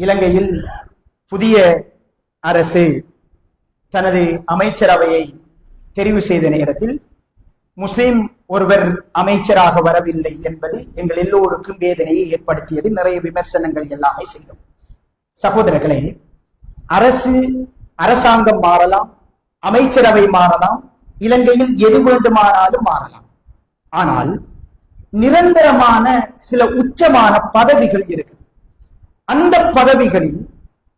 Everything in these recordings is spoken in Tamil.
இலங்கையில் புதிய அரசு தனது அமைச்சரவையை தெரிவு செய்த நேரத்தில் முஸ்லிம் ஒருவர் அமைச்சராக வரவில்லை என்பது எங்கள் எல்லோருக்கும் வேதனையை ஏற்படுத்தியது. நிறைய விமர்சனங்கள் எல்லாமே செய்தோம். சகோதரர்களே, அரசாங்கம் மாறலாம், அமைச்சரவை மாறலாம், இலங்கையில் எது வேண்டுமானாலும் மாறலாம். ஆனால் நிரந்தரமான சில உச்சமான பதவிகள் இருக்கு. அந்த பதவிகளில்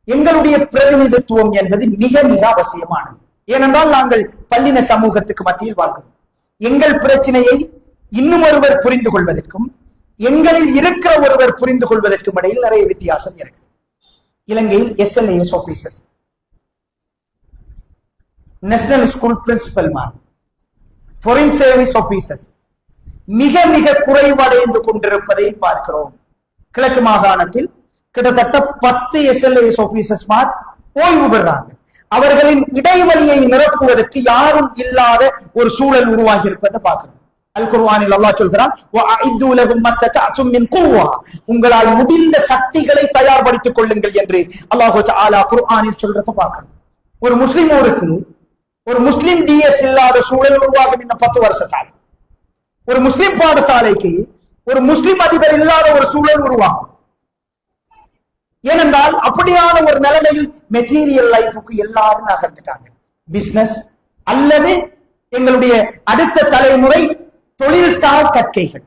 எங்களுடைய பிரதிநிதித்துவம் என்பது மிக மிக அவசியமானது. ஏனென்றால் நாங்கள் பல்லின சமூகத்துக்கு மத்தியில் வாழ்கிறோம். எங்கள் பிரச்சனையை இன்னும் ஒருவர் புரிந்து கொள்வதற்கும் எங்களில் இருக்கிற ஒருவர் புரிந்து கொள்வதற்கும் இடையில் நிறைய வித்தியாசம் இருக்குது. இலங்கையில் SLAS officers, national school principal மார், ஃபாரின் சர்வீஸ் ஆபீசர்ஸ் மிக மிக குறைவடைந்து கொண்டிருப்பதை பார்க்கிறோம். கிழக்கு மாகாணத்தில் கிட்டத்தட்ட 10 SLAS ஆபீசர்ஸ் ஓய்வு பெறாங்க. அவர்களின் இடைவெளியை நிரப்புவதற்கு யாரும் இல்லாத ஒரு சூழல் உருவாகி இருப்பதை பார்க்கிறோம். அல் குர்ஆனில் அல்லாஹ் சொல்கிறான், வஅஇது லஹும் மஸ்ததஅதும் மின் குவ்வா, உங்களால் முடிந்த சக்திகளை தயார்படுத்திக் கொள்ளுங்கள் என்று அல்லாஹ் தஆலா குர்ஆனில் சொல்றதை பார்க்கிறோம். ஒரு முஸ்லிம் ஊருக்கு ஒரு முஸ்லிம் DS இல்லாத சூழல் உருவாகும் இன்னும் 10 வருஷத்தால். ஒரு முஸ்லிம் பாடசாலைக்கு ஒரு முஸ்லிம் அதிபர் இல்லாத ஒரு சூழல் உருவாகும். ஏனென்றால் அப்படியான ஒரு நிலைமையில் மெட்டீரியல் லைஃபுக்கு எல்லாரும் நகர்ந்துட்டாங்க. பிசினஸ் அல்லது எங்களுடைய அடுத்த தலைமுறை தொழில்சார் கற்கைகள்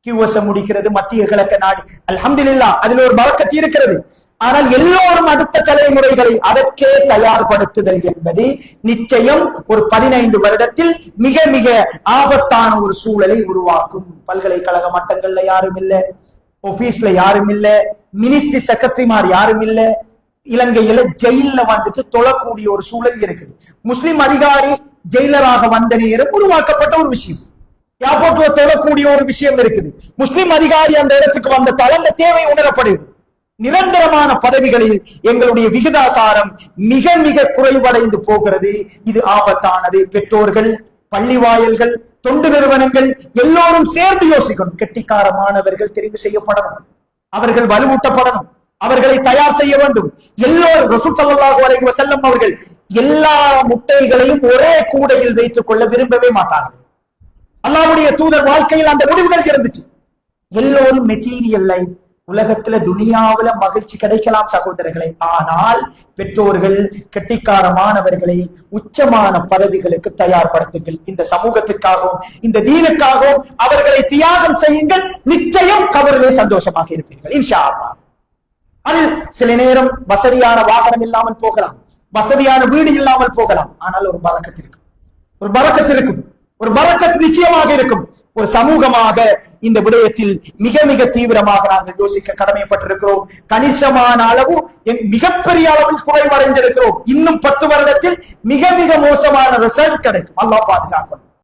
QS முடிக்கிறது, மத்திய கிழக்கு நாடு, அல்ஹம்துலில்லாஹ் அதில் ஒரு பரக்கத்து இருக்கிறது. ஆனால் எல்லோரும் அடுத்த தலைமுறைகளை அதற்கே தயார்படுத்துதல் என்பது நிச்சயம் ஒரு 15 வருடத்தில் மிக மிக ஆபத்தான ஒரு சூழலை உருவாக்கும். பல்கலைக்கழக மட்டங்கள்ல யாரும் இல்லை, ஆபீஸ்ல யாரும் இல்ல, மினிஸ்ட்ரி செக்ரட்டரிமார் யாரும் இல்ல. இலங்கையில ஜெயில வந்துட்டு தொழக்கூடிய ஒரு சூழல் இருக்குது. முஸ்லிம் அதிகாரி ஜெயிலராக வந்த நேரம் உருவாக்கப்பட்ட ஒரு விஷயம். ஏர்போர்ட்ல தொழக்கூடிய ஒரு விஷயம் இருக்குது. முஸ்லிம் அதிகாரி அந்த இடத்துக்கு வந்த தளம் தேவை உணரப்படுது. நிரந்தரமான பதவிகளில் எங்களுடைய விகிதாசாரம் மிக மிக குறைவடைந்து போகிறது. இது ஆபத்தானது. பெற்றோர்கள், பள்ளி வாயல்கள், தொண்டு நிறுவனங்கள் எல்லோரும் சேர்ந்து யோசிக்கணும். கெட்டிக்காரமானவர்கள் தெரிவு செய்யப்படணும், அவர்கள் வலுவூட்டப்படணும், அவர்களை தயார் செய்ய வேண்டும். எல்லோரும் ரசூல் ஸல்லல்லாஹு அலைஹி வஸல்லம் அவர்கள் எல்லா முட்டைகளையும் ஒரே கூடையில் வைத்துக் கொள்ள விரும்பவே மாட்டார்கள். அல்லாஹ்வுடைய தூதர் வாழ்க்கையில் அந்த முடிவுகள் இருந்துச்சு. எல்லோரும் மெட்டீரியல் லைஃப், உலகத்துல துனியாவுல மகிழ்ச்சி கிடைக்கலாம் சகோதரர்களை. ஆனால் பெற்றோர்கள் கெட்டிக்காரமானவர்களை உச்சமான பதவிகளுக்கு தயார்படுத்துங்கள். இந்த சமூகத்திற்காகவும் இந்த தீனுக்காகவும் அவர்களை தியாகம் செய்யுங்கள். நிச்சயம் கபரிலே சந்தோஷமாக இருப்பீர்கள் இன்ஷா அல்லாஹ். அதில் சில நேரம் வசதியான வாகனம் இல்லாமல் போகலாம், வசதியான வீடு இல்லாமல் போகலாம். ஆனால் ஒரு பரக்கத் இருக்கும், ஒரு பரக்கத் இருக்கும், ஒரு பரக்கத் நிச்சயமாக இருக்கும். ஒரு சமூகமாக இந்த விடயத்தில் மிக மிக தீவிரமாக நாங்கள் யோசிக்க கடமைப்பட்டிருக்கிறோம். கணிசமான அளவு மிகப்பெரிய அளவில் குறைவடைந்திருக்கிறோம். இன்னும் 10 வருடத்தில் மிக மிக மோசமான ரிசல்ட் கிடைக்கும். அல்லாஹ் பாதுகாக்கணும்.